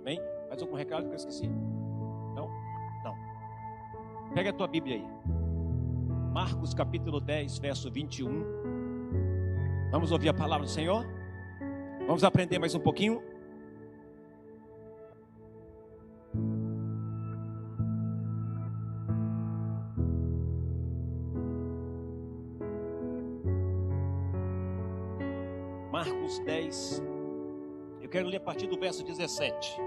Amém? Mais algum recado que eu esqueci? Não? Não. Pega a tua Bíblia aí. Marcos capítulo 10, verso 21. Vamos ouvir a palavra do Senhor? Vamos aprender mais um pouquinho? Marcos 10, eu quero ler a partir do verso 17.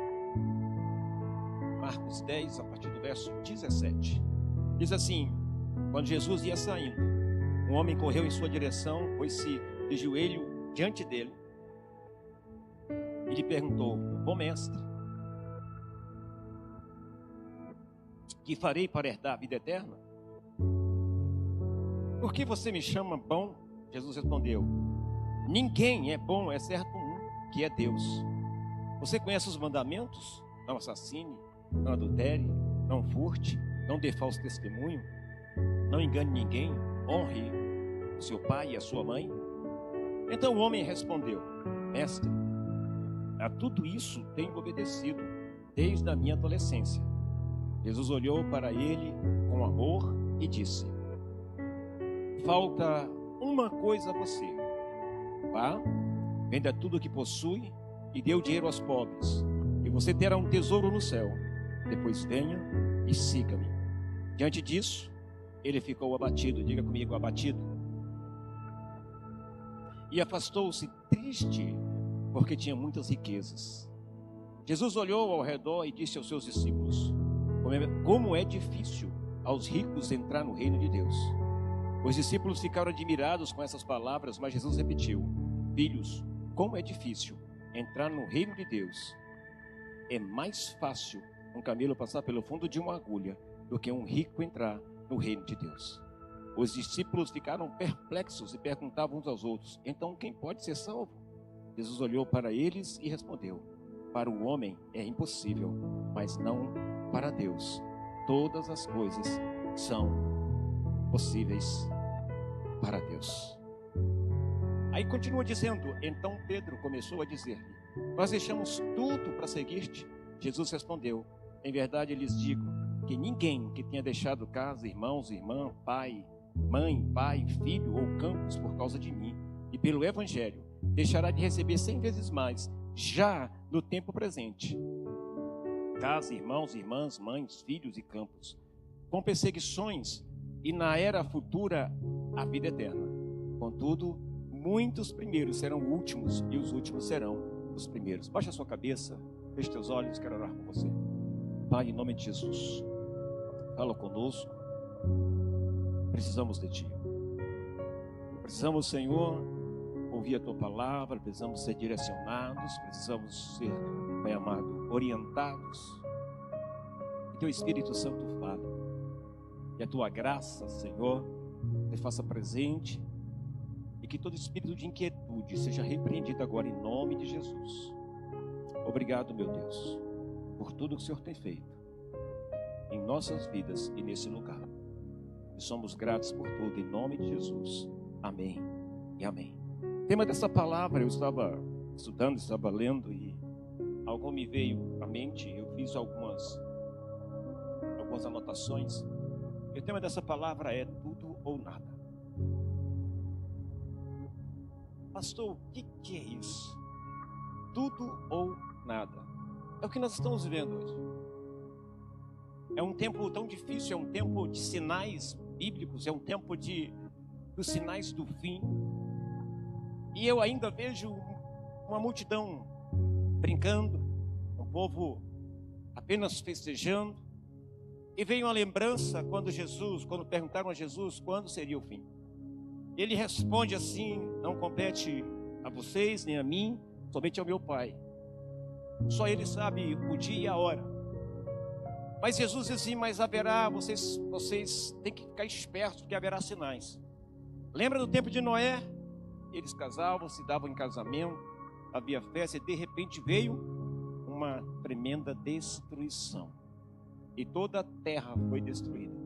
Marcos 10, a partir do verso 17. Diz assim: quando Jesus ia saindo, um homem correu em sua direção, pôs-se de joelho diante dele e lhe perguntou: bom mestre, que farei para herdar a vida eterna? Por que você me chama bom? Jesus respondeu: ninguém é bom, exceto um, que é Deus. Você conhece os mandamentos? Não assassine, não adultere, não furte, não dê falso testemunho, não engane ninguém, honre o seu pai e a sua mãe. Então o homem respondeu: mestre, a tudo isso tenho obedecido desde a minha adolescência. Jesus olhou para ele com amor e disse: falta uma coisa a você. Vá, venda tudo o que possui e dê o dinheiro aos pobres, e você terá um tesouro no céu. Depois venha e siga-me. Diante disso, ele ficou abatido. Diga comigo: abatido. E afastou-se triste, porque tinha muitas riquezas. Jesus olhou ao redor e disse aos seus discípulos: como é difícil aos ricos entrar no reino de Deus. Os discípulos ficaram admirados com essas palavras, mas Jesus repetiu: filhos, como é difícil entrar no reino de Deus. É mais fácil um camelo passar pelo fundo de uma agulha do que um rico entrar no reino de Deus. Os discípulos ficaram perplexos e perguntavam uns aos outros: então quem pode ser salvo? Jesus olhou para eles e respondeu: para o homem é impossível, mas não para Deus. Todas as coisas são possíveis para Deus. Aí continua dizendo: então Pedro começou a dizer-lhe: nós deixamos tudo para seguir-te. Jesus respondeu: em verdade lhes digo que ninguém que tenha deixado casa, irmãos, irmã, pai, mãe, pai, filho ou campos por causa de mim e pelo evangelho, deixará de receber 100 vezes mais já no tempo presente casa, irmãos, irmãs, mães, filhos e campos, com perseguições, e na era futura a vida eterna. Contudo, muitos primeiros serão últimos e os últimos serão os primeiros. Baixa a sua cabeça, feche teus olhos, quero orar com você. Pai, em nome de Jesus, fala conosco. Precisamos de Ti. Precisamos, Senhor, ouvir a Tua palavra, precisamos ser direcionados, precisamos ser, Pai amado, orientados. Que Teu Espírito Santo fale. Que a Tua graça, Senhor, se faça presente. E que todo espírito de inquietude seja repreendido agora em nome de Jesus. Obrigado, meu Deus, por tudo que o Senhor tem feito em nossas vidas e nesse lugar. E somos gratos por tudo em nome de Jesus. Amém e amém. O tema dessa palavra eu estava estudando, estava lendo e algo me veio à mente. Eu fiz algumas anotações. E o tema dessa palavra é tudo ou nada. Pastor, o que é isso? Tudo ou nada. É o que nós estamos vivendo hoje. É um tempo tão difícil, é um tempo de sinais bíblicos, é um tempo dos sinais do fim. E eu ainda vejo uma multidão brincando, um povo apenas festejando. E veio uma lembrança quando perguntaram a Jesus quando seria o fim. Ele responde assim: não compete a vocês nem a mim, somente ao meu Pai. Só Ele sabe o dia e a hora. Mas Jesus diz assim: mas haverá, vocês têm que ficar espertos, porque haverá sinais. Lembra do tempo de Noé? Eles casavam, se davam em casamento, havia festa, e de repente veio uma tremenda destruição. E toda a terra foi destruída,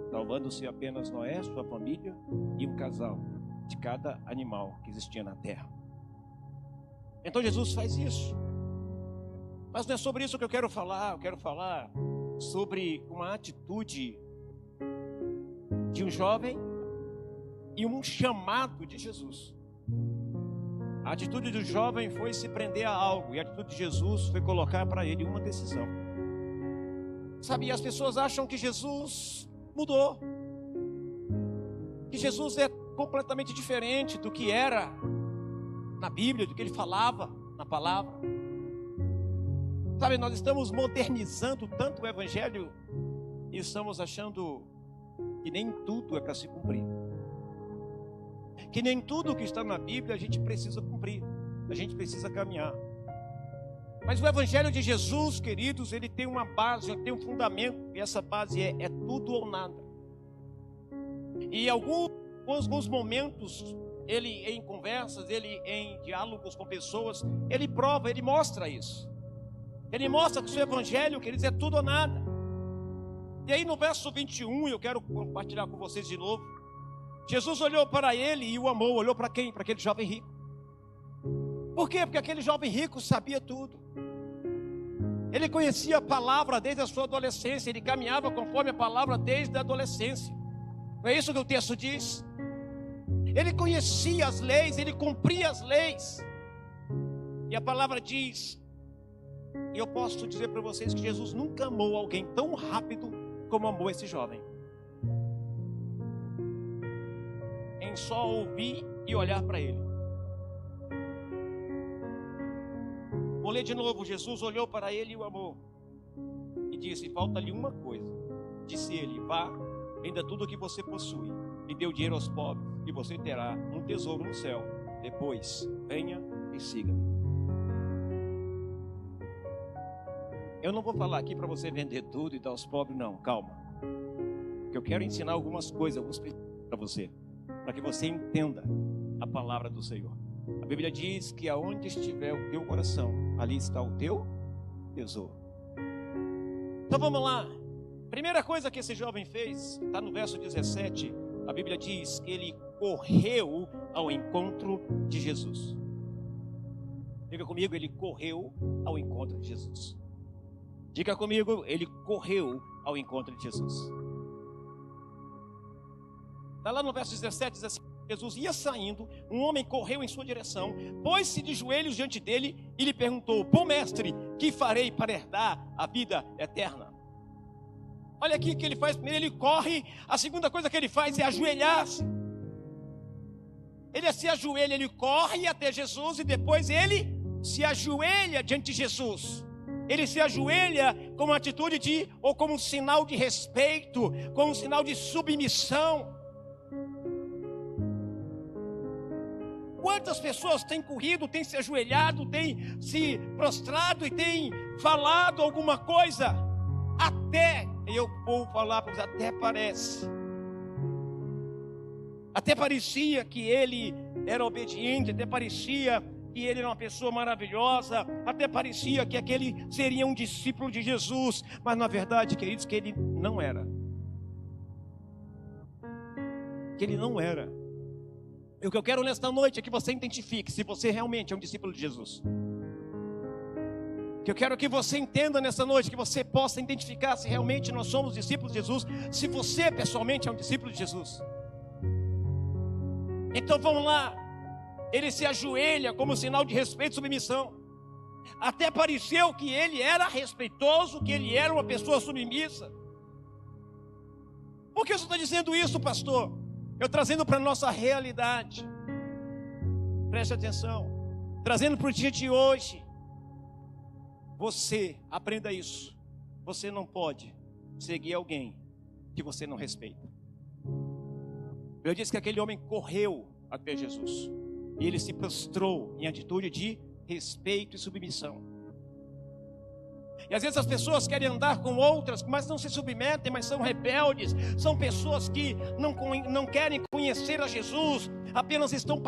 salvando-se apenas Noé, sua família e um casal de cada animal que existia na terra. Então Jesus faz isso. Mas não é sobre isso que eu quero falar. Eu quero falar sobre uma atitude de um jovem e um chamado de Jesus. A atitude do jovem foi se prender a algo, e a atitude de Jesus foi colocar para ele uma decisão. Sabe, as pessoas acham que Jesus mudou, que Jesus é completamente diferente do que era na Bíblia, do que ele falava na palavra. Sabe, nós estamos modernizando tanto o Evangelho e estamos achando que nem tudo é para se cumprir. Que nem tudo que está na Bíblia a gente precisa cumprir, a gente precisa caminhar. Mas o Evangelho de Jesus, queridos, ele tem uma base, ele tem um fundamento, e essa base é tudo ou nada. E alguns momentos, ele em conversas, ele em diálogos com pessoas, ele prova, ele mostra isso. Ele mostra que o seu Evangelho, queridos, é tudo ou nada. E aí no verso 21, eu quero compartilhar com vocês de novo. Jesus olhou para ele e o amou. Olhou para quem? Para aquele jovem rico. Por quê? Porque aquele jovem rico sabia tudo. Ele conhecia a palavra desde a sua adolescência. Ele caminhava conforme a palavra desde a adolescência. Não é isso que o texto diz? Ele conhecia as leis, ele cumpria as leis. E a palavra diz, e eu posso dizer para vocês que Jesus nunca amou alguém tão rápido como amou esse jovem. Em só ouvir e olhar para ele. Vou ler de novo. Jesus olhou para ele e o amou. E disse, falta-lhe uma coisa. Disse ele, vá, venda tudo o que você possui e dê o dinheiro aos pobres, e você terá um tesouro no céu. Depois, venha e siga-me. Eu não vou falar aqui para você vender tudo e dar aos pobres, não, calma. Porque eu quero ensinar algumas coisas, alguns princípios para você, para que você entenda a palavra do Senhor. A Bíblia diz que aonde estiver o teu coração, ali está o teu tesouro. Então vamos lá. Primeira coisa que esse jovem fez, está no verso 17, a Bíblia diz que ele correu ao encontro de Jesus. Diga comigo, ele correu ao encontro de Jesus. Diga comigo, ele correu ao encontro de Jesus. Está lá no verso 17, diz assim, Jesus ia saindo, um homem correu em sua direção, pôs-se de joelhos diante dele e lhe perguntou, bom mestre, que farei para herdar a vida eterna? Olha aqui o que ele faz, primeiro ele corre, a segunda coisa que ele faz é ajoelhar-se. Ele se ajoelha, ele corre até Jesus e depois ele se ajoelha diante de Jesus. Ele se ajoelha com uma atitude de, ou como um sinal de respeito, como um sinal de submissão. Quantas pessoas têm corrido, têm se ajoelhado, têm se prostrado e têm falado alguma coisa? Até, eu vou falar para vocês, até parece. Até parecia que ele era obediente, até parecia que ele era uma pessoa maravilhosa, até parecia que aquele seria um discípulo de Jesus, mas na verdade, queridos, que ele não era. Que ele não era. E o que eu quero nesta noite é que você identifique se você realmente é um discípulo de Jesus. Que eu quero que você entenda nessa noite, que você possa identificar se realmente nós somos discípulos de Jesus, se você pessoalmente é um discípulo de Jesus. Então vamos lá. Ele se ajoelha como sinal de respeito e submissão. Até pareceu que ele era respeitoso, que ele era uma pessoa submissa. Por que você está dizendo isso, pastor? Eu trazendo para a nossa realidade. Preste atenção. Trazendo para o dia de hoje. Você, aprenda isso. Você não pode seguir alguém que você não respeita. Eu disse que aquele homem correu até Jesus. E ele se prostrou em atitude de respeito e submissão. E às vezes as pessoas querem andar com outras, mas não se submetem, mas são rebeldes. São pessoas que não querem conhecer a Jesus, apenas estão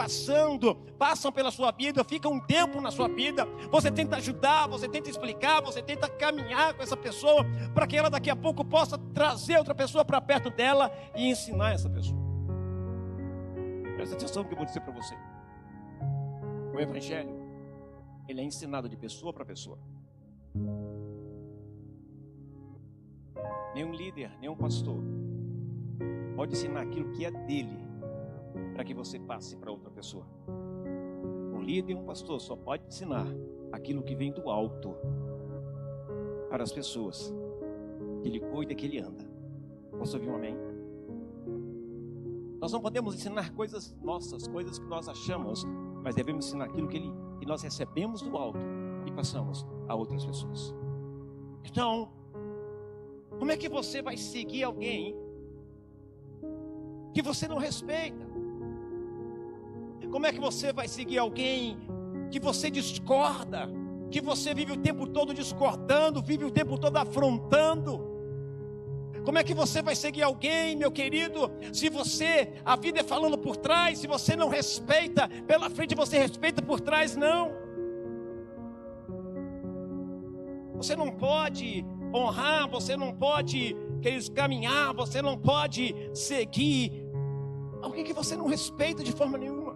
passam pela sua vida, ficam um tempo na sua vida. Você tenta ajudar, você tenta explicar, você tenta caminhar com essa pessoa, para que ela daqui a pouco possa trazer outra pessoa para perto dela e ensinar essa pessoa. Presta atenção no que eu vou dizer para você. O Evangelho, ele é ensinado de pessoa para pessoa. Nenhum líder, nenhum pastor pode ensinar aquilo que é dele para que você passe para outra pessoa. Um líder e um pastor só pode ensinar aquilo que vem do alto para as pessoas que ele cuida, que ele anda. Posso ouvir um amém? Nós não podemos ensinar coisas nossas, coisas que nós achamos, mas devemos ensinar aquilo que nós recebemos do alto e passamos a outras pessoas. Então, como é que você vai seguir alguém que você não respeita? Como é que você vai seguir alguém que você discorda, que você vive o tempo todo discordando, vive o tempo todo afrontando? Como é que você vai seguir alguém, meu querido, se a vida é falando por trás, se você não respeita pela frente, você respeita por trás? Não. Você não pode honrar, você não pode, queridos, caminhar, você não pode seguir alguém que você não respeita de forma nenhuma.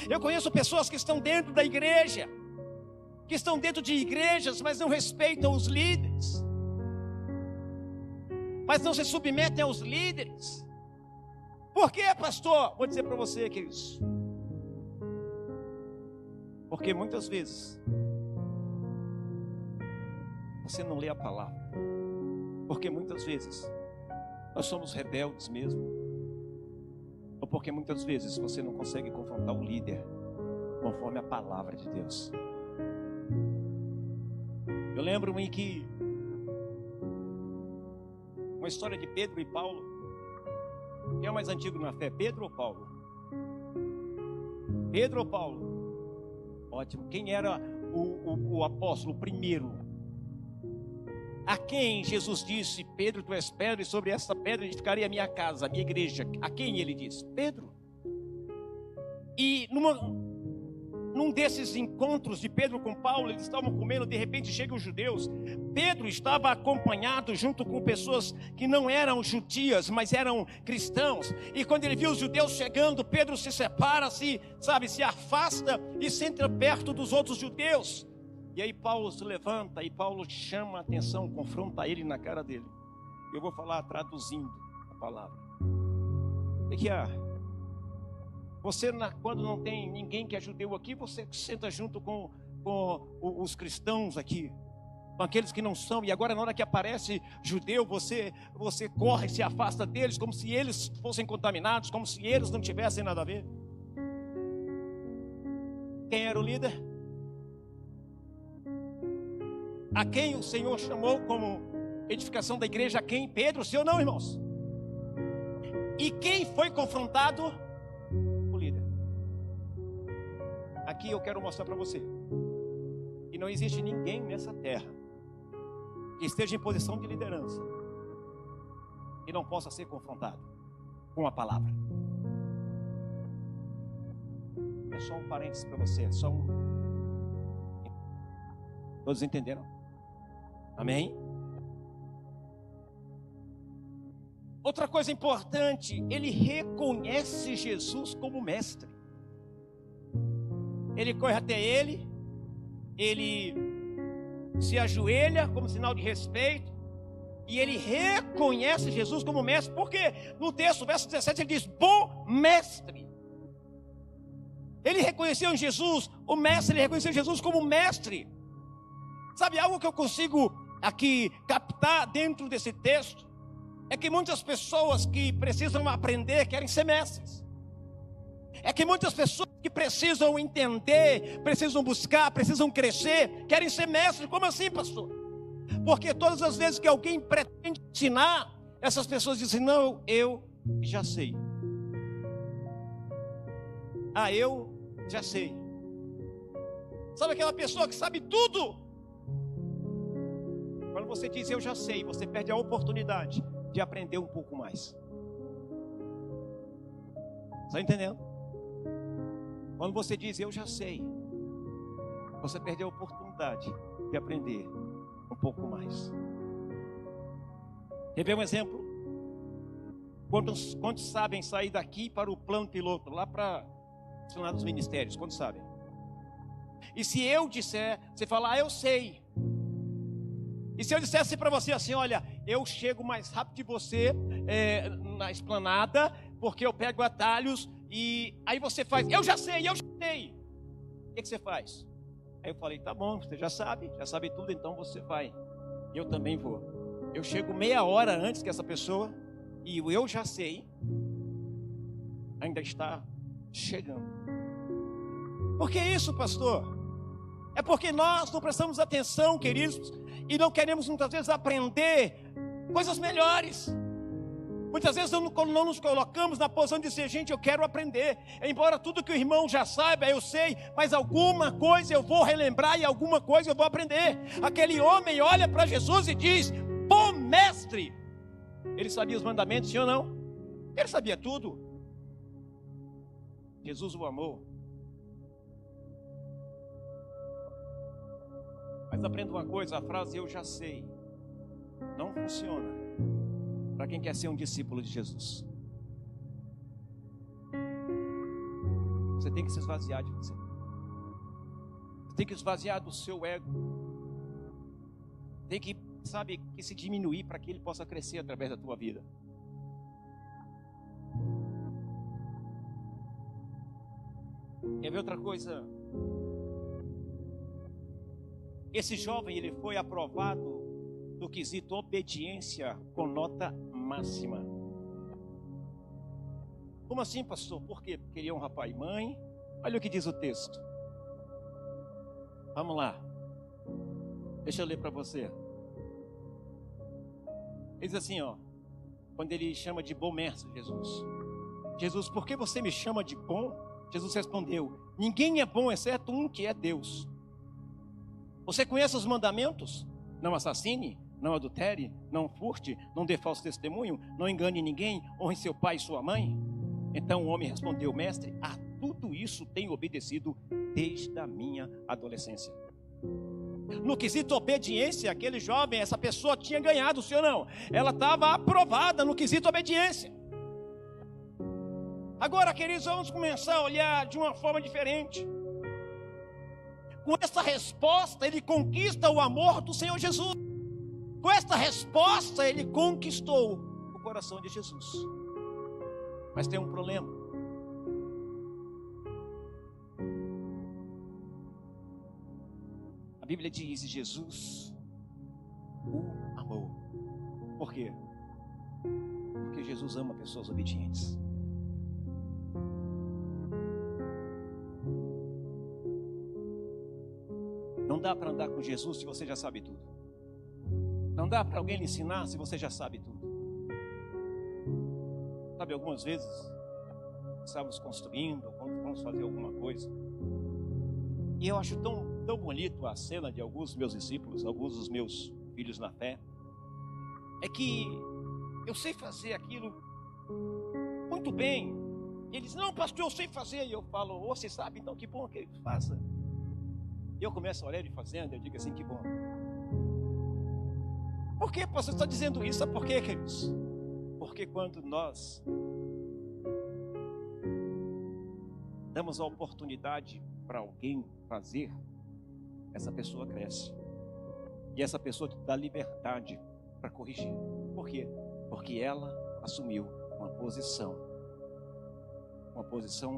Eu conheço pessoas que estão dentro da igreja, que estão dentro de igrejas, mas não respeitam os líderes, mas não se submetem aos líderes. Por quê, pastor? Vou dizer para você, queridos, porque muitas vezes você não lê a palavra, porque muitas vezes nós somos rebeldes mesmo, ou porque muitas vezes você não consegue confrontar o líder conforme a palavra de Deus. Eu lembro-me que uma história de Pedro e Paulo. Quem é o mais antigo na fé, Pedro ou Paulo? Pedro ou Paulo? Ótimo. Quem era o apóstolo primeiro? A quem Jesus disse: Pedro, tu és pedra, e sobre essa pedra edificarei a minha casa, a minha igreja? A quem ele disse? Pedro. E num desses encontros de Pedro com Paulo, eles estavam comendo, de repente chegam os judeus. Pedro estava acompanhado junto com pessoas que não eram judias, mas eram cristãos. E quando ele viu os judeus chegando, Pedro se separa, se afasta e se entra perto dos outros judeus. E aí Paulo se levanta e Paulo chama a atenção, confronta ele na cara dele. Eu vou falar traduzindo a palavra. Você, quando não tem ninguém que é judeu aqui, você senta junto com os cristãos aqui, com aqueles que não são. E agora, na hora que aparece judeu, você corre, se afasta deles, como se eles fossem contaminados, como se eles não tivessem nada a ver. Quem era o líder? A quem o Senhor chamou como edificação da igreja? A quem? Pedro, sim ou não, irmãos? E quem foi confrontado? Aqui eu quero mostrar para você que não existe ninguém nessa terra que esteja em posição de liderança e não possa ser confrontado com a palavra. É só um parênteses para você, é só um... Todos entenderam? Amém? Outra coisa importante, ele reconhece Jesus como mestre. Ele corre até ele se ajoelha como sinal de respeito, e ele reconhece Jesus como mestre. Porque no texto, verso 17, ele diz: bom mestre. Ele reconheceu em Jesus o mestre, ele reconheceu Jesus como mestre. Sabe algo que eu consigo aqui captar dentro desse texto? É que muitas pessoas que precisam aprender querem ser mestres. É que muitas pessoas que precisam entender, precisam buscar, precisam crescer, querem ser mestres. Como assim, pastor? Porque todas as vezes que alguém pretende ensinar, essas pessoas dizem: não, eu já sei. Eu já sei. Sabe aquela pessoa que sabe tudo? Quando você diz eu já sei, você perde a oportunidade de aprender um pouco mais. Está entendendo? Quando você diz eu já sei, você perdeu a oportunidade de aprender um pouco mais. Quer ver um exemplo? Quantos sabem sair daqui para o plano piloto, lá para os ministérios? Quantos sabem? E se eu disser, você falar: eu sei, E se eu dissesse para você assim, olha, eu chego mais rápido que você na esplanada, porque eu pego atalhos, e aí você faz, eu já sei. O que você faz? Aí eu falei, tá bom, você já sabe tudo, então você vai. Eu também vou. Eu chego meia hora antes que essa pessoa, e o eu já sei ainda está chegando. Por que isso, pastor? É porque nós não prestamos atenção, queridos, e não queremos muitas vezes aprender coisas melhores. Muitas vezes não nos colocamos na posição de dizer, gente, eu quero aprender. Embora tudo que o irmão já saiba, eu sei, mas alguma coisa eu vou relembrar e alguma coisa eu vou aprender. Aquele homem olha para Jesus e diz, bom mestre. Ele sabia os mandamentos, sim ou não? Ele sabia tudo. Jesus o amou. Mas aprenda uma coisa, a frase eu já sei não funciona para quem quer ser um discípulo de Jesus. Você tem que se esvaziar de você. Você tem que esvaziar do seu ego. Tem que, que se diminuir para que ele possa crescer através da tua vida. Quer ver outra coisa? Esse jovem, ele foi aprovado no quesito obediência com nota máxima. Como assim, pastor? Por quê? Porque ele honra pai e mãe. Olha o que diz o texto. Vamos lá. Deixa eu ler para você. Ele diz assim, ó. Quando ele chama de bom mestre, Jesus, por que você me chama de bom? Jesus respondeu, ninguém é bom exceto um que é Deus. Você conhece os mandamentos? Não assassine, não adultere, não furte, não dê falso testemunho, não engane ninguém, honre seu pai e sua mãe. Então o homem respondeu, mestre, a tudo isso tenho obedecido desde a minha adolescência. No quesito obediência, aquele jovem, essa pessoa tinha ganhado, sim ou não? Ela estava aprovada no quesito obediência. Agora, queridos, vamos começar a olhar de uma forma diferente. Com essa resposta, ele conquista o amor do Senhor Jesus. Com esta resposta, ele conquistou o coração de Jesus. Mas tem um problema. A Bíblia diz que Jesus o amou. Por quê? Porque Jesus ama pessoas obedientes. Não dá para andar com Jesus se você já sabe tudo. Não dá para alguém lhe ensinar se você já sabe tudo. Sabe, algumas vezes estávamos construindo, vamos fazer alguma coisa, e eu acho tão bonito a cena de alguns dos meus discípulos, alguns dos meus filhos na fé, é que eu sei fazer aquilo muito bem. E eles, não, pastor, eu sei fazer. E eu falo, você sabe, então que bom que ele faça. E eu começo a olhar ele fazendo, eu digo assim, que bom. Por que você está dizendo isso? Sabe por quê, queridos? Porque quando nós damos a oportunidade para alguém fazer, essa pessoa cresce. E essa pessoa te dá liberdade para corrigir. Por quê? Porque ela assumiu uma posição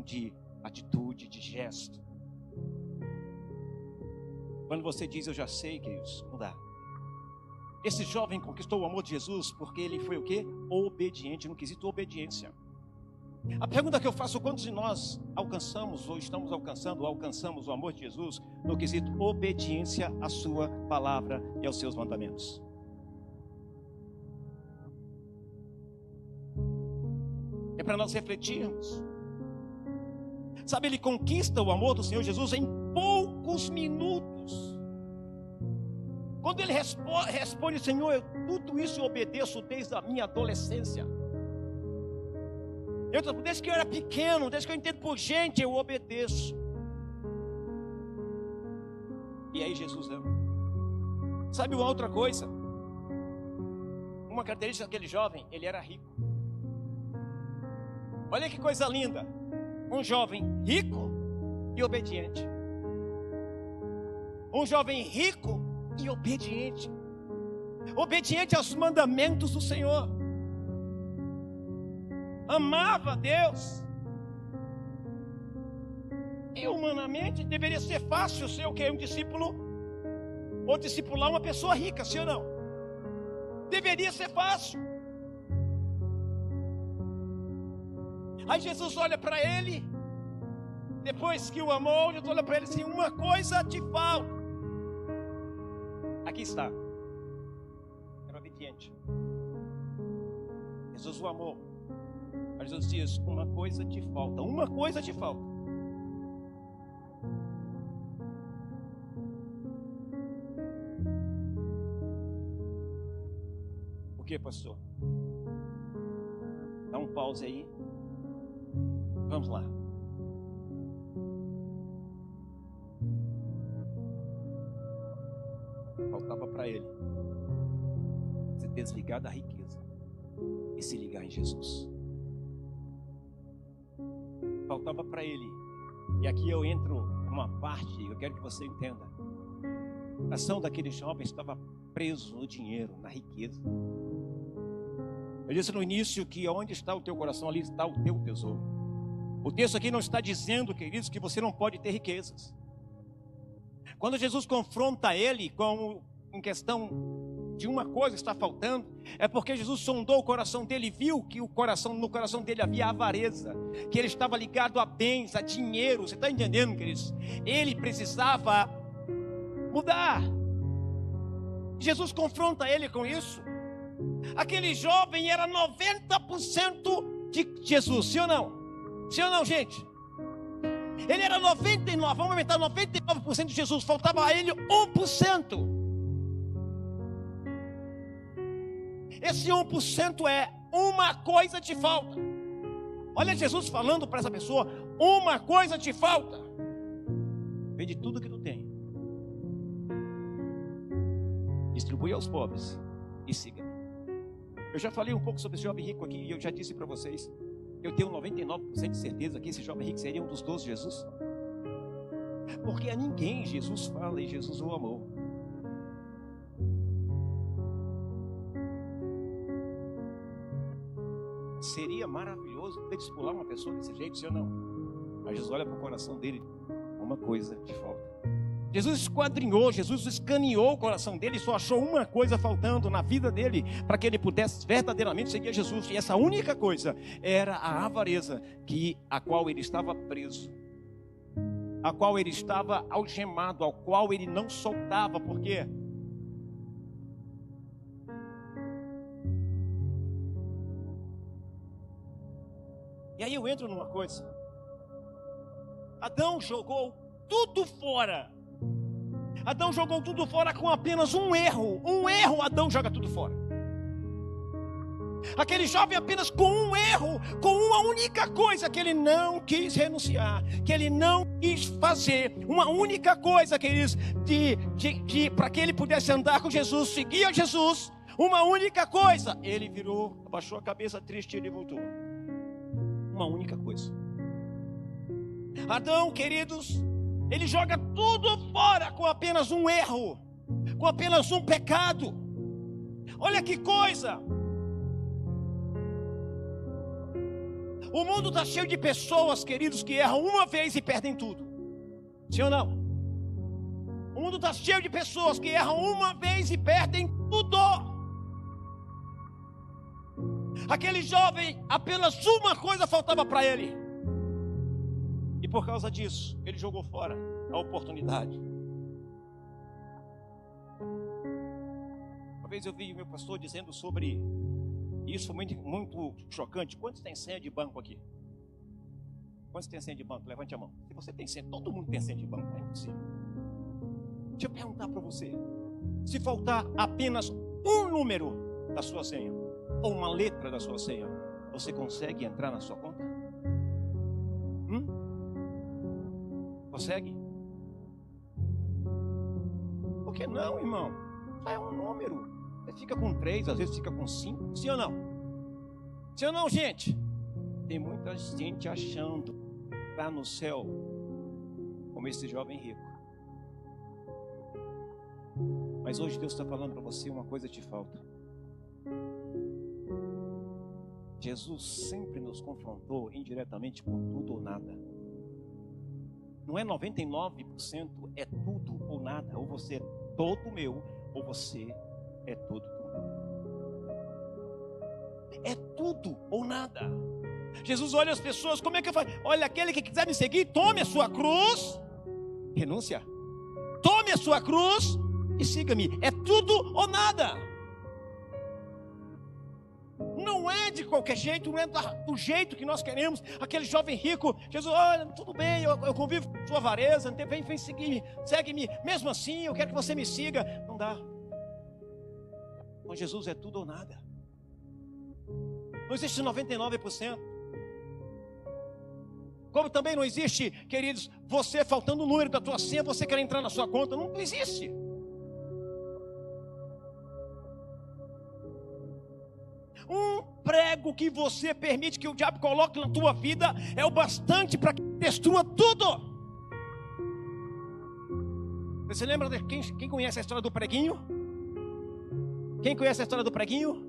de atitude, de gesto. Quando você diz, eu já sei, queridos, não dá. Esse jovem conquistou o amor de Jesus porque ele foi o quê? Obediente, no quesito obediência. A pergunta que eu faço, quantos de nós alcançamos ou estamos alcançando ou alcançamos o amor de Jesus no quesito obediência à sua palavra e aos seus mandamentos? É para nós refletirmos. Sabe, ele conquista o amor do Senhor Jesus em poucos minutos. Quando ele responde, Senhor, eu tudo isso eu obedeço desde a minha adolescência. Desde que eu era pequeno, desde que eu entendo por gente, eu obedeço. E aí Jesus ama. Sabe uma outra coisa? Uma característica daquele jovem, ele era rico. Olha que coisa linda. Um jovem rico e obediente. Um jovem rico e obediente. obediente aos mandamentos do Senhor, amava a Deus. E humanamente deveria ser fácil ser o que? Um discípulo, ou discipular uma pessoa rica, sim ou não? Deveria ser fácil. Aí Jesus olha para ele, depois que o amou, Jesus olha para ele assim: uma coisa te falta. Aqui está. Era obediente. Jesus o amou. Mas Jesus diz: uma coisa te falta. Uma coisa te falta. O que, pastor? Dá um pause aí. Vamos lá. Faltava para ele se desligar da riqueza e se ligar em Jesus. Faltava para ele, e aqui eu entro numa parte, eu quero que você entenda. A ação daquele jovem estava preso no dinheiro, na riqueza. Eu disse no início que onde está o teu coração, ali está o teu tesouro. O texto aqui não está dizendo, queridos, que você não pode ter riquezas. Quando Jesus confronta ele em questão de uma coisa que está faltando, é porque Jesus sondou o coração dele e viu que no coração dele havia avareza, que ele estava ligado a bens, a dinheiro. Você está entendendo, queridos? Ele precisava mudar. Jesus confronta ele com isso. Aquele jovem era 90% de Jesus, sim ou não? Sim ou não, gente? Ele era 99%, vamos aumentar 99% de Jesus, faltava a ele 1%. Esse 1% é uma coisa te falta. Olha Jesus falando para essa pessoa: uma coisa te falta. Vende tudo que tu tem, distribui aos pobres e siga-me. Eu já falei um pouco sobre esse jovem rico aqui, e eu já disse para vocês, eu tenho 99% de certeza que esse jovem rico seria um dos 12 de Jesus. Porque a ninguém Jesus fala e Jesus o amou. Seria maravilhoso poder discipular uma pessoa desse jeito, sim ou não? Mas Jesus olha para o coração dele: uma coisa te falta. Jesus esquadrinhou, Jesus escaneou o coração dele e só achou uma coisa faltando na vida dele para que ele pudesse verdadeiramente seguir a Jesus. E essa única coisa era a avareza a qual ele estava preso, a qual ele estava algemado, ao qual ele não soltava. Por quê? E aí eu entro numa coisa. Adão jogou tudo fora. Adão jogou tudo fora com apenas um erro. Um erro, Adão joga tudo fora. Aquele jovem apenas com um erro, com uma única coisa que ele não quis renunciar, que ele não quis fazer, uma única coisa, queridos, para que ele pudesse andar com Jesus, seguir a Jesus, uma única coisa. Ele virou, abaixou a cabeça triste e ele voltou. Uma única coisa. Adão, queridos, ele joga tudo fora com apenas um erro, com apenas um pecado. Olha que coisa. O mundo está cheio de pessoas, queridos, que erram uma vez e perdem tudo. Sim ou não? O mundo está cheio de pessoas que erram uma vez e perdem tudo. Aquele jovem, apenas uma coisa faltava para ele. E por causa disso, ele jogou fora a oportunidade. Uma vez eu vi o meu pastor dizendo sobre isso, foi muito chocante. Quantos tem senha de banco aqui? Quantos tem senha de banco? Levante a mão. Se você tem senha, todo mundo tem senha de banco, é impossível. Deixa eu perguntar para você: se faltar apenas um número da sua senha, ou uma letra da sua senha, você consegue entrar na sua conta? Consegue? Por que não, irmão? Só é um número. Você fica com 3, às vezes fica com 5. Sim ou não? Sim ou não, gente? Tem muita gente achando que está no céu como esse jovem rico. Mas hoje Deus está falando para você, uma coisa te falta. Jesus sempre nos confrontou indiretamente com tudo ou nada. Não é 99%, é tudo ou nada. Ou você é todo meu, ou você é todo do mundo. É tudo ou nada. Jesus olha as pessoas, como é que eu faço? Olha, aquele que quiser me seguir, tome a sua cruz, renúncia. Tome a sua cruz e siga-me. É tudo ou nada. Não é de qualquer jeito, não é do jeito que nós queremos. Aquele jovem rico, Jesus, olha, tudo bem, eu convivo com sua avareza, vem seguir-me, segue-me. Mesmo assim, eu quero que você me siga. Não dá. Com Jesus é tudo ou nada. Não existe 99%. Como também não existe, queridos, você faltando o número da tua senha, você quer entrar na sua conta. Não existe. Um prego que você permite que o diabo coloque na tua vida é o bastante para que destrua tudo. Você lembra de quem conhece a história do preguinho? Quem conhece a história do preguinho?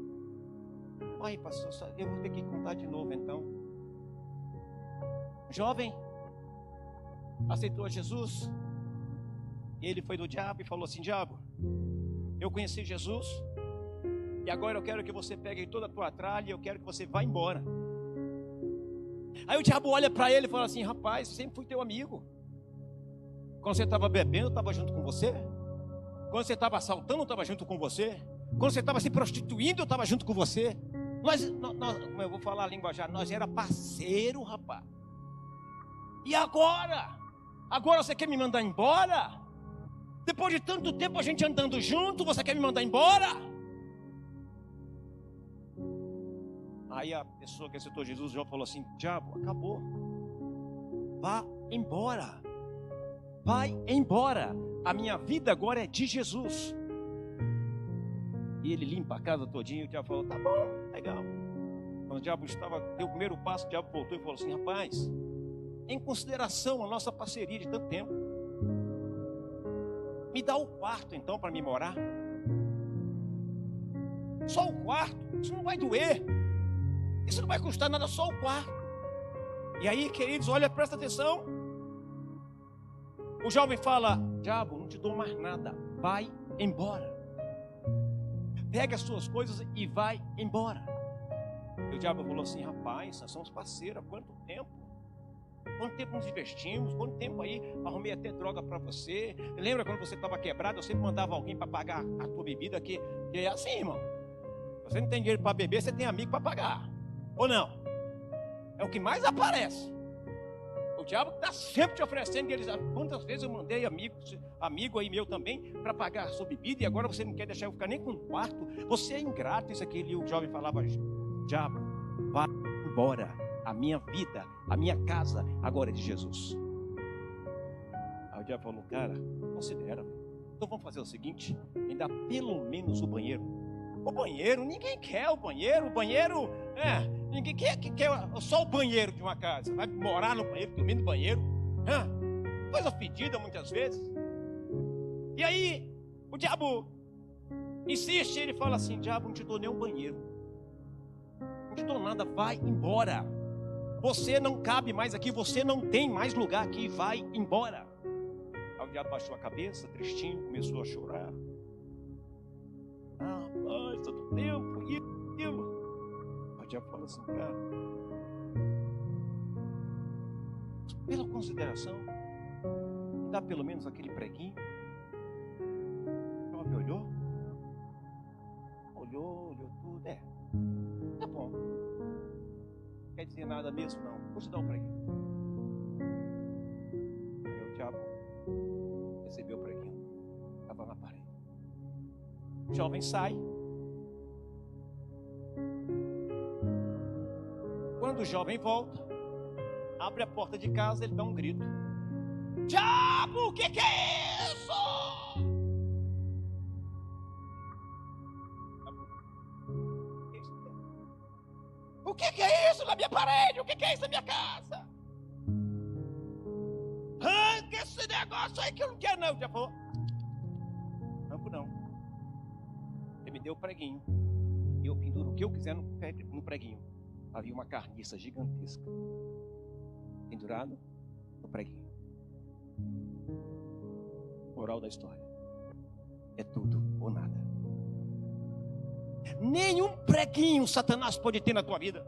Ai, pastor, eu vou ter que contar de novo então. Jovem aceitou Jesus e ele foi do diabo e falou assim: diabo, eu conheci Jesus e agora eu quero que você pegue toda a tua tralha e eu quero que você vá embora. Aí o diabo olha para ele e fala assim: rapaz, eu sempre fui teu amigo. Quando você estava bebendo, eu estava junto com você. Quando você estava assaltando, eu estava junto com você. Quando você estava se prostituindo, eu estava junto com você. Nós, como eu vou falar a linguajar, nós era parceiro, rapaz. E agora? Agora você quer me mandar embora? Depois de tanto tempo a gente andando junto, você quer me mandar embora? Aí a pessoa que aceitou Jesus já falou assim: diabo, acabou. Vá embora. Vai embora. A minha vida agora é de Jesus. E ele limpa a casa todinha. E o diabo falou: tá bom, legal. Quando o diabo deu o primeiro passo, o diabo voltou e falou assim: rapaz, em consideração a nossa parceria de tanto tempo, me dá o quarto então para me morar. Só o quarto, isso não vai doer. Isso não vai custar nada, só o quarto. E aí, queridos, olha, presta atenção. O jovem fala: diabo, não te dou mais nada, vai embora. Pega as suas coisas e vai embora. E o diabo falou assim: rapaz, nós somos parceiros há quanto tempo? Quanto tempo nos investimos? Quanto tempo aí arrumei até droga para você? Lembra quando você estava quebrado? Eu sempre mandava alguém para pagar a tua bebida, que é assim, irmão. Você não tem dinheiro para beber, você tem amigo para pagar. Ou não? É o que mais aparece. O diabo está sempre te oferecendo. Eles, quantas vezes eu mandei amigo aí meu também para pagar a sua bebida, e agora você não quer deixar eu ficar nem com um quarto? Você é ingrato, isso aqui. E o jovem falava: diabo, vá embora. A minha vida, a minha casa agora é de Jesus. Aí o diabo falou: cara, considera. Então vamos fazer o seguinte: me dá pelo menos o banheiro. O banheiro, ninguém quer o banheiro. O banheiro, ninguém quer só o banheiro de uma casa. Vai morar no banheiro, dormir no banheiro. Coisa fedida muitas vezes. E aí, o diabo insiste, ele fala assim: diabo, não te dou nem um banheiro. Não te dou nada, vai embora. Você não cabe mais aqui, você não tem mais lugar aqui, vai embora. Aí o diabo baixou a cabeça, tristinho, começou a chorar. Rapaz, todo tempo, e aquilo. Aí o diabo falou assim: cara, pela consideração, me dá pelo menos aquele preguinho. O jovem olhou tudo, tá bom. Não quer dizer nada mesmo, não. Vou te dar um preguinho. Aí o diabo recebeu o preguinho, estava na parede. O jovem sai. Quando o jovem volta, abre a porta de casa, ele dá um grito: diabo, o que é isso? O que é isso na minha parede? O que é isso na minha casa? Arranca esse negócio aí que eu não quero não. O diabo falou: não. me dê o preguinho. E eu penduro o que eu quiser no preguinho. Havia uma carniça gigantesca pendurado no preguinho. Moral da história: é tudo ou nada. Nenhum preguinho Satanás pode ter na tua vida.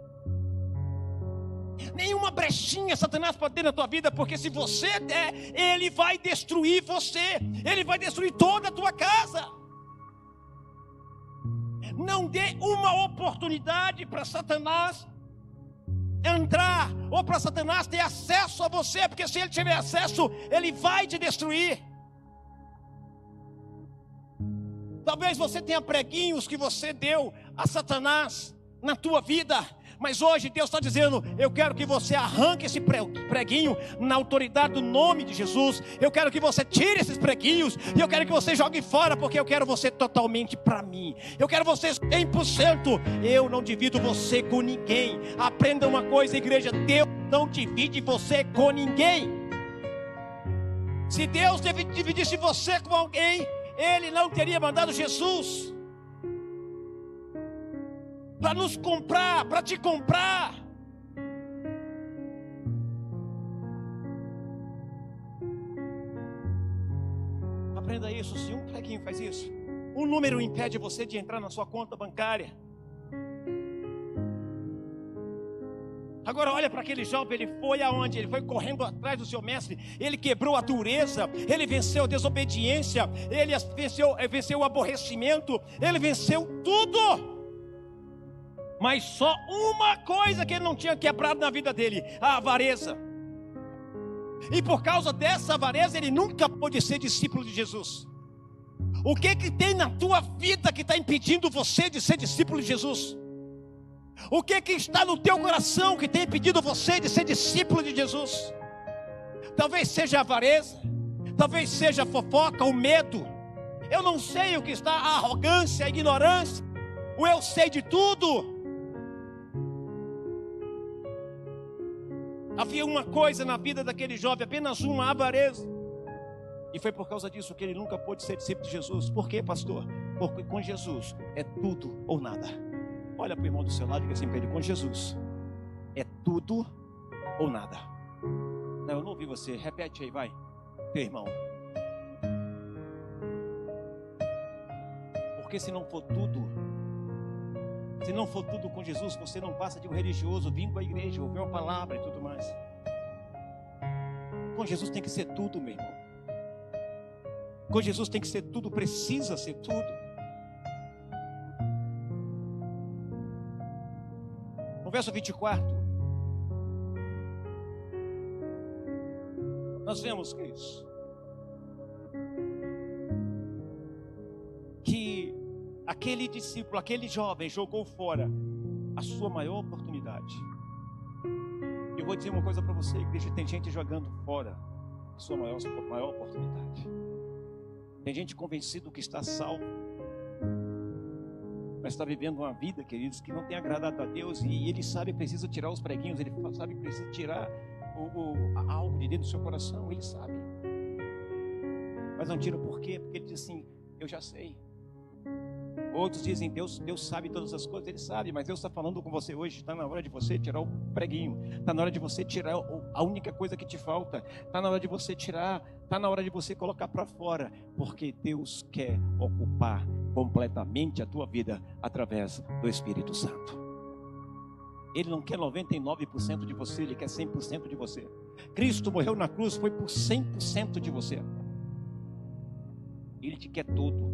Nenhuma brechinha Satanás pode ter na tua vida, porque se você der, ele vai destruir você. Ele vai destruir toda a tua casa. Não dê uma oportunidade para Satanás entrar, ou para Satanás ter acesso a você, porque se ele tiver acesso, ele vai te destruir. Talvez você tenha preguinhos que você deu a Satanás na tua vida, mas hoje Deus está dizendo: eu quero que você arranque esse preguinho na autoridade do nome de Jesus. Eu quero que você tire esses preguinhos, e eu quero que você jogue fora, porque eu quero você totalmente para mim. Eu quero você 100%. Eu não divido você com ninguém. Aprenda uma coisa, igreja: Deus não divide você com ninguém. Se Deus dividisse você com alguém, Ele não teria mandado Jesus para nos comprar, para te comprar. Aprenda isso. Se um preguinho faz isso, um número impede você de entrar na sua conta bancária. Agora olha para aquele jovem, ele foi aonde? Ele foi correndo atrás do seu mestre. Ele quebrou a dureza, ele venceu a desobediência, ele venceu o aborrecimento, ele venceu tudo. Mas só uma coisa que ele não tinha quebrado na vida dele: a avareza. E por causa dessa avareza, ele nunca pôde ser discípulo de Jesus. O que tem na tua vida que está impedindo você de ser discípulo de Jesus? O que está no teu coração que tem impedido você de ser discípulo de Jesus? Talvez seja a avareza, talvez seja a fofoca, o medo. Eu não sei o que está, a arrogância, a ignorância, o eu sei de tudo. Havia uma coisa na vida daquele jovem, apenas uma: avareza. E foi por causa disso que ele nunca pôde ser discípulo de Jesus. Por quê, pastor? Porque com Jesus é tudo ou nada. Olha para o irmão do seu lado e diga assim para ele: com Jesus é tudo ou nada. Não, eu não ouvi você. Repete aí, vai. Teu irmão. Porque se não for tudo com Jesus, você não passa de um religioso vindo à igreja, ouvir uma palavra e tudo mais. Com Jesus tem que ser tudo, meu irmão. Com Jesus tem que ser tudo, precisa ser tudo. No verso 24, nós vemos que aquele discípulo, aquele jovem jogou fora a sua maior oportunidade. Eu vou dizer uma coisa para você, igreja: tem gente jogando fora a sua maior oportunidade. Tem gente convencido que está salvo, mas está vivendo uma vida, queridos, que não tem agradado a Deus. E ele sabe, precisa tirar os preguinhos. Ele sabe, precisa tirar algo de dentro do seu coração. Ele sabe, mas não tira. Por quê? Porque ele diz assim: eu já sei. Outros dizem: Deus sabe todas as coisas. Ele sabe, mas Deus está falando com você hoje. Está na hora de você tirar o preguinho. Está na hora de você tirar a única coisa que te falta. Está na hora de você tirar. Está na hora de você colocar para fora. Porque Deus quer ocupar completamente a tua vida através do Espírito Santo. Ele não quer 99% de você, Ele quer 100% de você. Cristo morreu na cruz, foi por 100% de você. Ele te quer todo,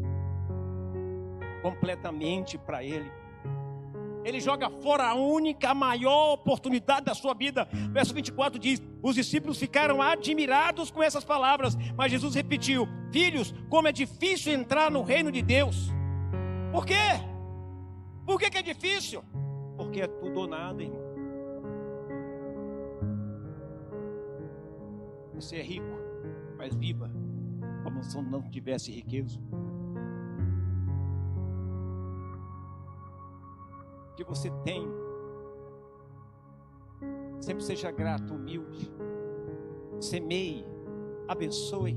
completamente para Ele. Ele joga fora a maior oportunidade da sua vida. Verso 24 diz: os discípulos ficaram admirados com essas palavras, mas Jesus repetiu: filhos, como é difícil entrar no reino de Deus. Por quê? Por que é difícil? Porque é tudo ou nada, irmão. Você é rico, mas viva como se não tivesse riqueza. Que você tem, sempre seja grato, humilde, semeie, abençoe.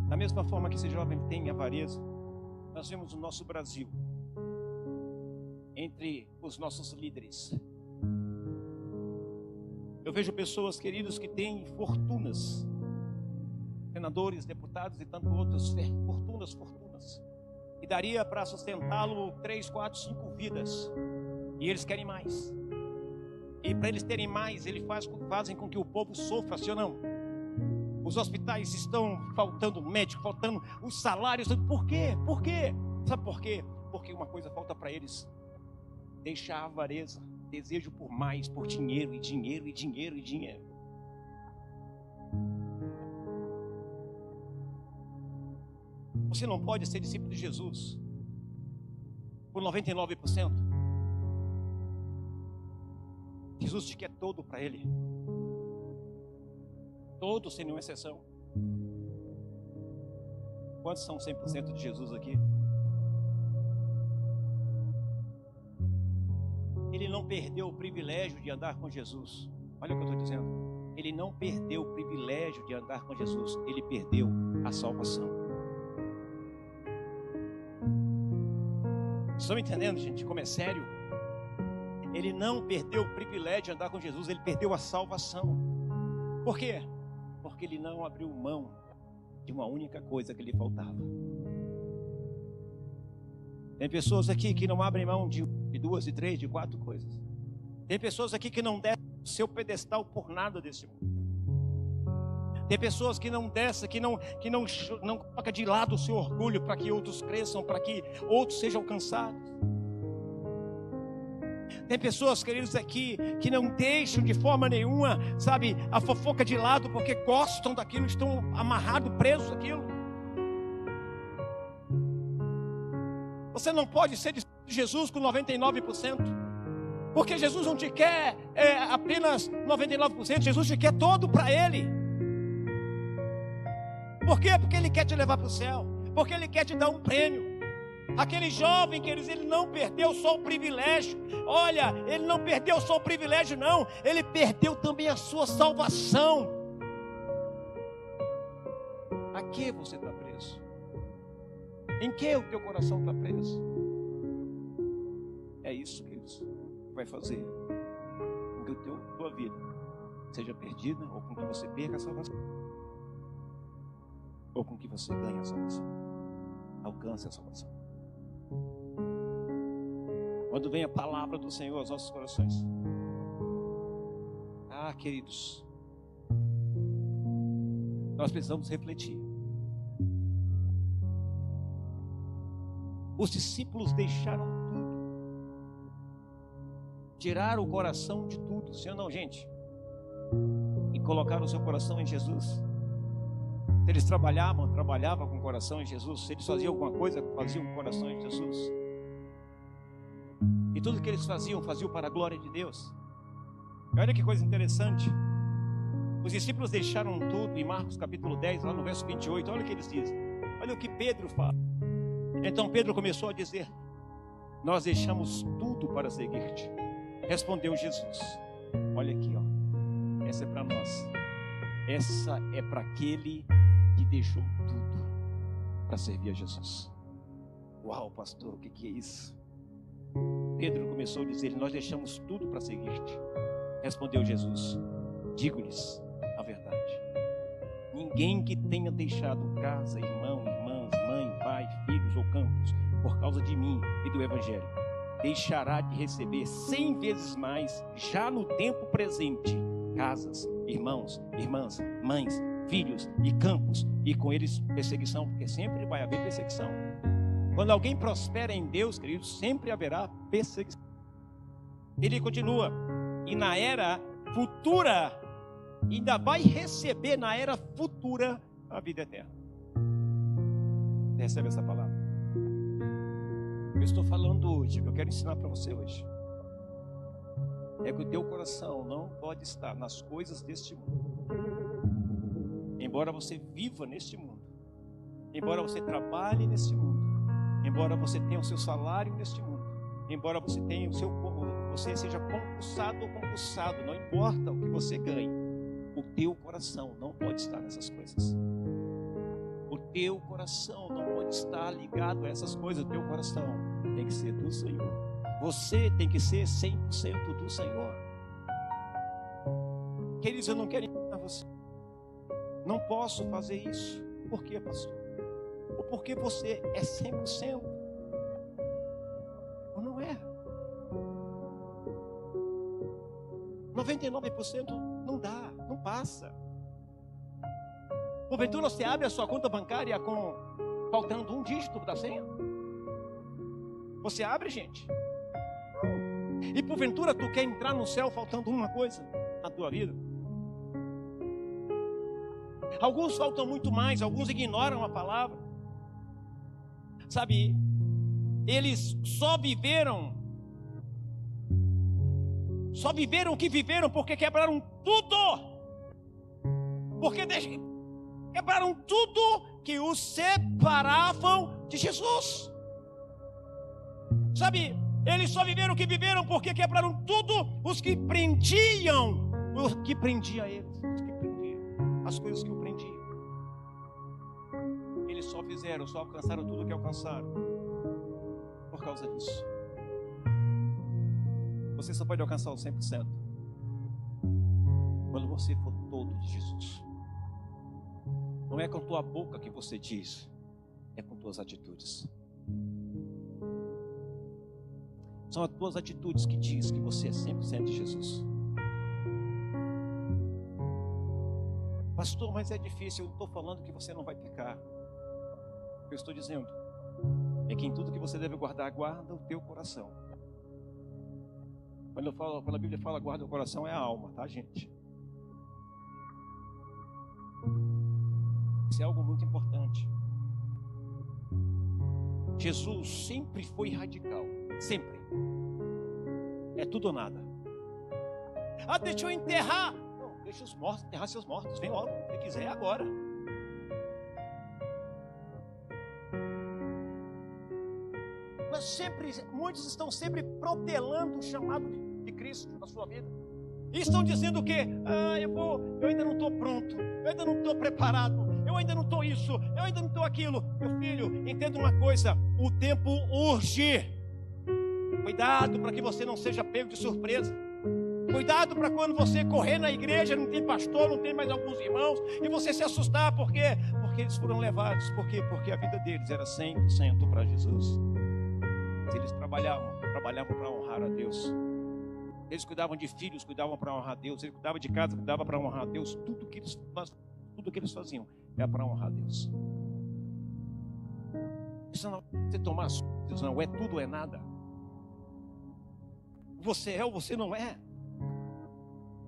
Da mesma forma que esse jovem tem avareza, nós vemos o nosso Brasil, entre os nossos líderes. Eu vejo pessoas, queridos, que têm fortunas, senadores, deputados e tanto outros, fortunas, e daria para sustentá-lo 3, 4, 5 vidas, e eles querem mais. E para eles terem mais, eles fazem com que o povo sofra, sim ou não? Os hospitais estão faltando médico, faltando os salários. Por quê? Por quê? Sabe por quê? Porque uma coisa falta para eles: deixar a avareza, desejo por mais, por dinheiro e dinheiro e dinheiro e dinheiro. Você não pode ser discípulo de Jesus por 99%. Jesus te quer todo para Ele. Todos, sem nenhuma exceção. Quantos são 100% de Jesus aqui? Ele não perdeu o privilégio de andar com Jesus. Olha o que eu estou dizendo. Ele não perdeu o privilégio de andar com Jesus. Ele perdeu a salvação. Estão entendendo, gente, como é sério? Ele não perdeu o privilégio de andar com Jesus. Ele perdeu a salvação. Por quê? Porque ele não abriu mão de uma única coisa que lhe faltava. Tem pessoas aqui que não abrem mão de 2, de 3, de 4 coisas. Tem pessoas aqui que não descem o seu pedestal por nada desse mundo. Tem pessoas que não descem, que não coloca de lado o seu orgulho para que outros cresçam, para que outros sejam alcançados. Tem pessoas, queridos, aqui que não deixam de forma nenhuma, sabe, a fofoca de lado, porque gostam daquilo, estão amarrados, presos àquilo. Você não pode ser de Jesus com 99%, porque Jesus não te quer apenas 99%, Jesus te quer todo para Ele. Por quê? Porque Ele quer te levar para o céu, porque Ele quer te dar um prêmio. Aquele jovem, queridos, ele não perdeu só o privilégio. Olha, ele não perdeu só o privilégio, não. Ele perdeu também a sua salvação. A que você está preso? Em que o teu coração está preso? É isso, queridos, que vai fazer com que a tua vida seja perdida, ou com que você perca a salvação, ou com que você ganhe a salvação, alcance a salvação. Quando vem a palavra do Senhor aos nossos corações, queridos, nós precisamos refletir. Os discípulos deixaram tudo, tiraram o coração de tudo, sim ou não, gente? E colocaram o seu coração em Jesus. Se eles trabalhavam com o coração em Jesus. Se eles faziam alguma coisa, faziam com o coração em Jesus. E tudo que eles faziam para a glória de Deus. E olha que coisa interessante. Os discípulos deixaram tudo em Marcos capítulo 10, lá no verso 28. Olha o que eles dizem. Olha o que Pedro fala. Então Pedro começou a dizer: nós deixamos tudo para seguir-te. Respondeu Jesus: olha aqui, ó. Essa é para nós. Essa é para aquele que deixou tudo para servir a Jesus. Uau, pastor, o que é isso? Pedro começou a dizer: nós deixamos tudo para seguir-te. Respondeu Jesus: digo-lhes a verdade. Ninguém que tenha deixado casa, irmão, irmãs, mãe, pai, filhos ou campos, por causa de mim e do Evangelho, deixará de receber 100 vezes mais, já no tempo presente, casas, irmãos, irmãs, mães, filhos e campos, e com eles perseguição, porque sempre vai haver perseguição. Quando alguém prospera em Deus, queridos, sempre haverá perseguição. Ele continua: e na era futura, ainda vai receber na era futura a vida eterna. Recebe essa palavra. Eu estou falando hoje, que eu quero ensinar para você hoje, é que o teu coração não pode estar nas coisas deste mundo. Embora você viva neste mundo, embora você trabalhe neste mundo, embora você tenha o seu salário neste mundo, embora você tenha você seja concursado ou concursado, não importa o que você ganhe, o teu coração não pode estar nessas coisas. O O teu coração não pode estar ligado a essas coisas. O teu coração tem que ser do Senhor. Você tem que ser 100% do Senhor. Queridos, eu não quero enganar você. Não posso fazer isso. Por quê, pastor? Ou porque você é 100%? Ou não é? 99% não dá, não passa. Porventura você abre a sua conta bancária com faltando um dígito da senha? Você abre, gente? E porventura tu quer entrar no céu faltando uma coisa na tua vida? Alguns faltam muito mais, alguns ignoram a palavra. Sabe, eles só viveram o que viveram porque quebraram tudo. Porque quebraram tudo que os separavam de Jesus. Sabe, eles só viveram o que viveram porque quebraram tudo os que prendiam, o que prendia eles, os que prendiam, as coisas que o prendiam. Eles só alcançaram tudo que alcançaram por causa disso. Você só pode alcançar o 100% quando você for todo de Jesus. Não é com tua boca que você diz, é com tuas atitudes. São as tuas atitudes que diz que você é 100% de Jesus. Pastor, mas é difícil. Eu não estou falando que você não vai pecar. O que eu estou dizendo é que em tudo que você deve guardar, guarda o teu coração. Quando a Bíblia fala guarda o coração, é a alma, tá, gente? Isso é algo muito importante. Jesus sempre foi radical, sempre. É tudo ou nada. Ah, deixa eu enterrar. Não, deixa os mortos enterrar seus mortos. Vem logo, se quiser agora. Muitos estão sempre protelando o chamado de Cristo na sua vida. E estão dizendo o quê? Eu ainda não estou pronto, eu ainda não estou preparado, eu ainda não estou isso, eu ainda não estou aquilo. Meu filho, entenda uma coisa, o tempo urge. Cuidado para que você não seja pego de surpresa. Cuidado para quando você correr na igreja, não tem pastor, não tem mais alguns irmãos, e você se assustar, por quê? Porque eles foram levados, por quê? Porque a vida deles era 100% para Jesus. Eles trabalhavam para honrar a Deus. Eles cuidavam de filhos, cuidavam para honrar a Deus. Eles cuidavam de casa, cuidavam para honrar a Deus. Tudo que eles faziam era para honrar a Deus. Isso não é você tomar as coisas, não é tudo ou é nada. Você é ou você não é.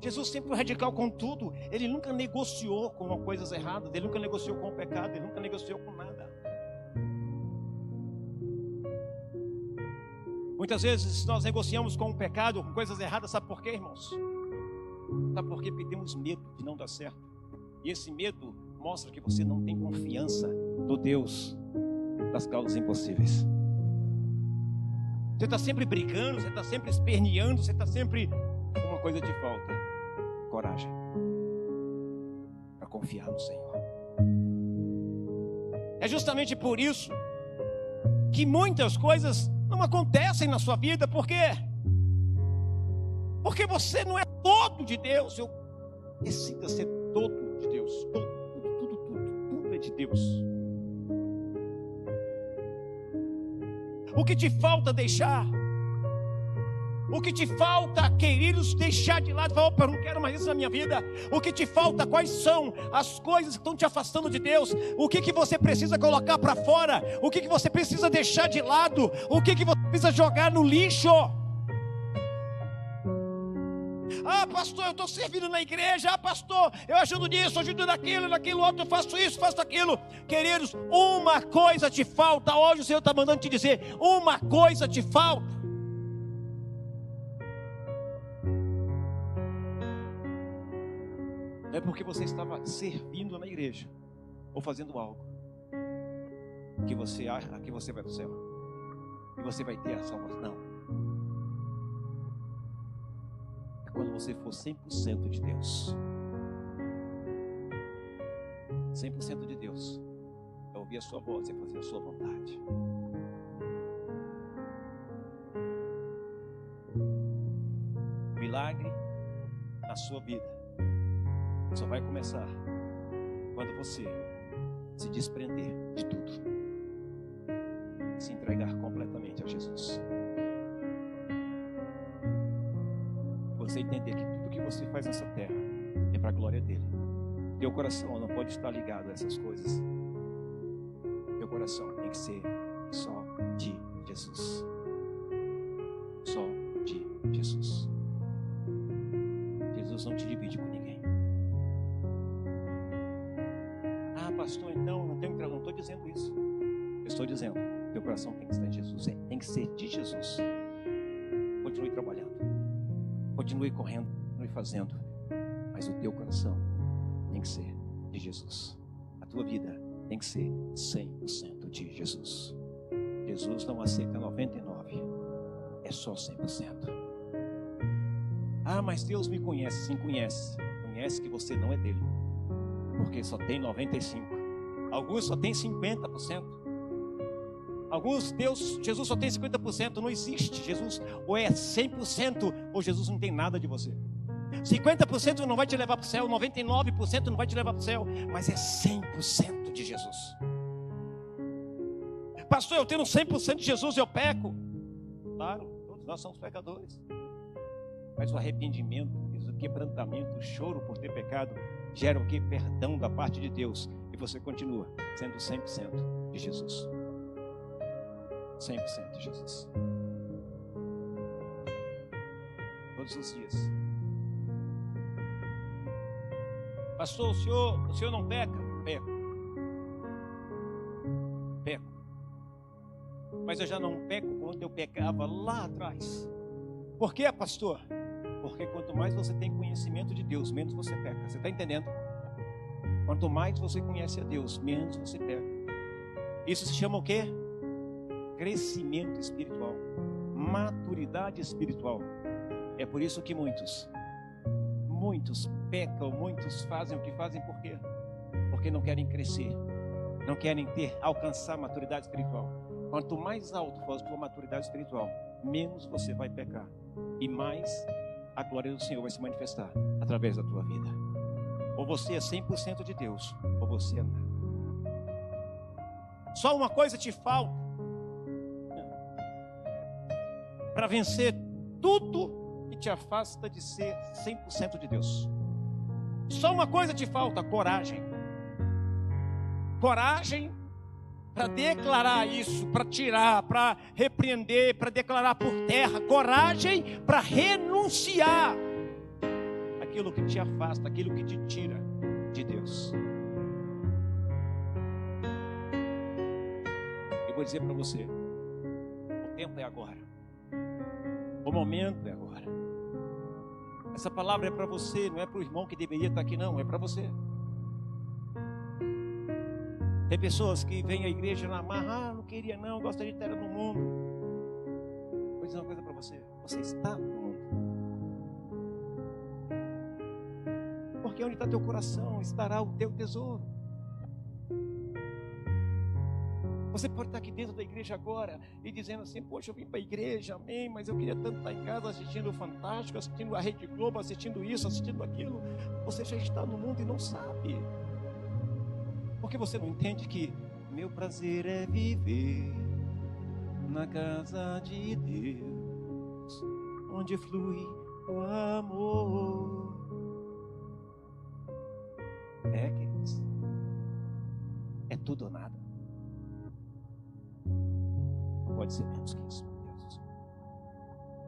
Jesus sempre foi radical com tudo. Ele nunca negociou com coisas erradas. Ele nunca negociou com o pecado. Ele nunca negociou com nada. Muitas vezes nós negociamos com o pecado, com coisas erradas, sabe por quê, irmãos? Sabe por quê? Porque temos medo de não dar certo. E esse medo mostra que você não tem confiança no Deus das causas impossíveis. Você está sempre brigando, você está sempre esperneando, você está sempre... Uma coisa te falta: coragem para confiar no Senhor. É justamente por isso que muitas coisas não acontecem na sua vida. Por quê? Porque você não é todo de Deus. Eu decida ser todo de Deus. Tudo é de Deus. O que te falta deixar? O que te falta, queridos, deixar de lado? Opa, eu não quero mais isso na minha vida. O que te falta? Quais são as coisas que estão te afastando de Deus? O que você precisa colocar para fora? O que você precisa deixar de lado? O que você precisa jogar no lixo? Ah, pastor, eu estou servindo na igreja. Ah, pastor, eu ajudo nisso, ajudo naquilo outro, eu faço isso, faço aquilo. Queridos, uma coisa te falta. Hoje o Senhor está mandando te dizer: uma coisa te falta. Não é porque você estava servindo na igreja ou fazendo algo que você acha que você vai para o céu e você vai ter a salvação. Não. É quando você for 100% de Deus. 100% de Deus. ouvir a sua voz e fazer a sua vontade. O milagre na sua vida só vai começar quando você se desprender de tudo, se entregar completamente a Jesus. Você entender que tudo que você faz nessa terra é para a glória dele. Teu coração não pode estar ligado a essas coisas. Teu coração tem que ser só de Jesus. Só de Jesus. Jesus não te divide com ninguém. Ah, pastor, então não estou dizendo isso. Eu estou dizendo, teu coração tem que estar em Jesus, tem que ser de Jesus. Continue trabalhando, continue correndo, continue fazendo, mas o teu coração tem que ser de Jesus. A tua vida tem que ser 100% de Jesus. Jesus não aceita 99%, é só 100%. Ah, mas Deus me conhece. Sim, conhece. Conhece que você não é dele, porque só tem 95%. Alguns só tem 50%. Alguns, Jesus só tem 50%. Não existe. Jesus ou é 100% ou Jesus não tem nada de você. 50% não vai te levar para o céu, 99% não vai te levar para o céu, mas é 100% de Jesus. Pastor, eu tendo 100% de Jesus, eu peco. Claro, todos nós somos pecadores. Mas o arrependimento, o quebrantamento, o choro por ter pecado, gera o que? Perdão da parte de Deus. E você continua sendo 100% de Jesus. 100% de Jesus. Todos os dias. Pastor, o senhor não peca? Peco. Peco. Mas eu já não peco quando eu pecava lá atrás. Por quê, pastor? Porque quanto mais você tem conhecimento de Deus, menos você peca. Você está entendendo? Quanto mais você conhece a Deus, menos você peca. Isso se chama o quê? Crescimento espiritual. Maturidade espiritual. É por isso que muitos pecam, muitos fazem o que fazem. Por quê? Porque não querem crescer, não querem alcançar maturidade espiritual. Quanto mais alto for a tua maturidade espiritual, menos você vai pecar e mais a glória do Senhor vai se manifestar através da tua vida. Ou você é 100% de Deus, ou você é nada. Só uma coisa te falta para vencer tudo que te afasta de ser 100% de Deus. Só uma coisa te falta: coragem. Coragem para declarar isso, para tirar, para repreender, para declarar por terra. Coragem para renunciar aquilo que te afasta, aquilo que te tira de Deus. Eu vou dizer para você: o tempo é agora, o momento é agora. Essa palavra é para você, não é para o irmão que deveria estar aqui, não, é para você. Tem pessoas que vêm à igreja na marra: não queria não, gostaria de estar no mundo. Vou dizer uma coisa para você: você está no mundo. Porque onde está teu coração, estará o teu tesouro. Você pode estar aqui dentro da igreja agora e dizendo assim: poxa, eu vim para a igreja, amém, mas eu queria tanto estar em casa assistindo o Fantástico, assistindo a Rede Globo, assistindo isso, assistindo aquilo. Você já está no mundo e não sabe. Porque você não entende que meu prazer é viver na casa de Deus, onde flui o amor. É, queridos, é tudo ou nada. Não pode ser menos que isso, meu Deus.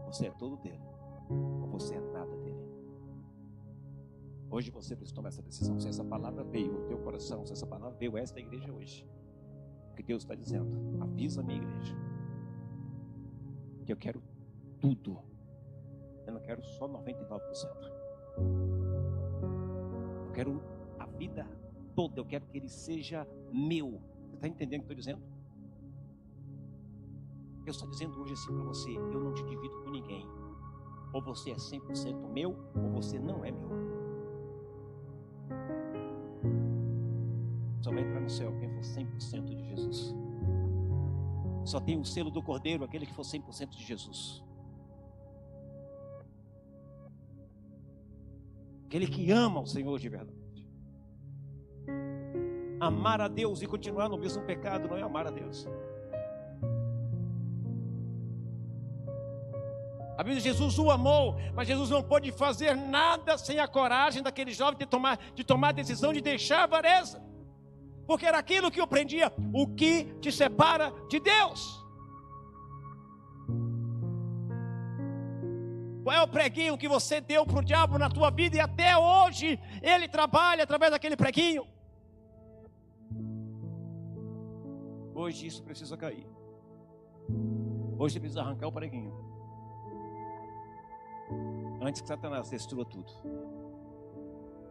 Você é todo dele, ou você é nada dele. Hoje você precisa tomar essa decisão. Se essa palavra veio ao teu coração, se essa palavra veio a esta igreja hoje, o que Deus está dizendo: avisa a minha igreja que eu quero tudo. Eu não quero só 99%. Eu quero a vida toda. Eu quero que ele seja meu. Você está entendendo o que eu estou dizendo? Eu estou dizendo hoje assim para você: eu não te divido com ninguém. Ou você é 100% meu, ou você não é meu. Só vai entrar no céu quem for 100% de Jesus. Só tem o selo do Cordeiro aquele que for 100% de Jesus. Aquele que ama o Senhor de verdade. Amar a Deus e continuar no mesmo pecado não é amar a Deus. A Bíblia diz: Jesus o amou, mas Jesus não pôde fazer nada sem a coragem daquele jovem de tomar a decisão de deixar a avareza. Porque era aquilo que o prendia. O que te separa de Deus? Qual é o preguinho que você deu para o diabo na tua vida e até hoje ele trabalha através daquele preguinho? Hoje isso precisa cair. Hoje você precisa arrancar o preguinho, antes que Satanás destrua tudo.